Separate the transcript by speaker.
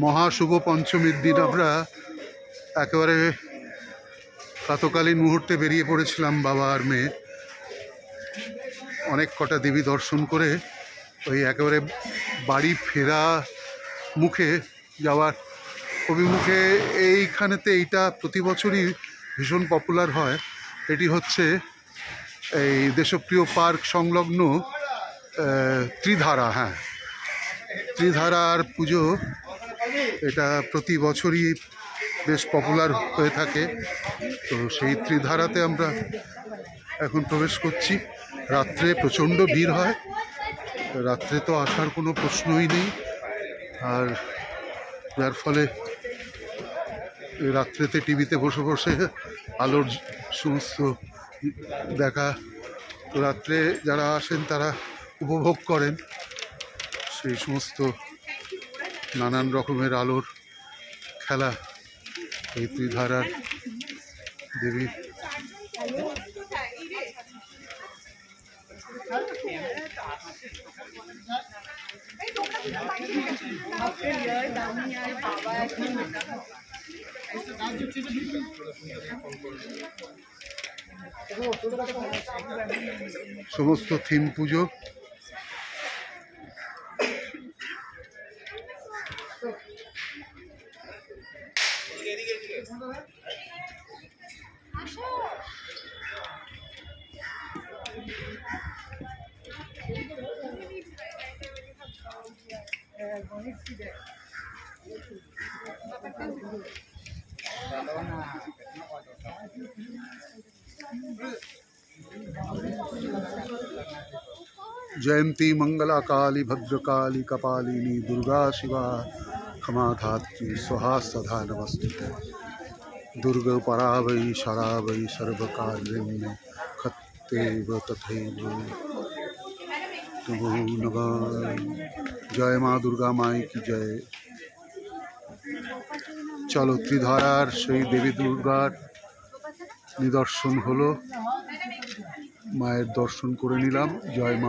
Speaker 1: মহাশুভ পঞ্চমীর দিন আমরা একেবারে প্রাতকালীন মুহূর্তে বেরিয়ে পড়েছিলাম বাবা আর মেয়ে। অনেক কটা দেবী দর্শন করে ওই একেবারে বাড়ি ফেরা মুখে যাওয়ার অভিমুখে এইখানেতে এইটা প্রতি বছরই ভীষণ পপুলার হয়। এটি হচ্ছে এই দেশপ্রিয় পার্ক সংলগ্ন ত্রিধারা। হ্যাঁ, ত্রিধারার পুজো এটা প্রতি বছরই বেশ পপুলার হয়ে থাকে। তো সেই ত্রিধারাতে আমরা এখন প্রবেশ করছি। রাত্রে প্রচণ্ড ভিড় হয়, রাত্রে তো আসার কোনো প্রশ্নই নেই। আর যার ফলে রাত্রেতে টিভিতে বসে বসে আলোর সমস্ত দেখা, তো রাত্রে যারা আসেন তারা উপভোগ করেন সেই সমস্ত নানান রকমের আলোর খেলা এই ত্রিধারার দেবী। সমস্ত থিম পুজো। जयंती मंगला काली भद्रकाली कपालिनी दुर्गा शिवा क्षमा धात्री स्वाहा सदा नमस्ते। दुर्ग परा वै शरा वै सर्वकार्येण्य खत्तेव तथैव नमो नमः। जय माँ दुर्गा माई की जय। चलो ত্রিধারার সেই দেবী দুর্গার নিদর্শন হলো, মায়ের দর্শন করে নিলাম। জয় মা।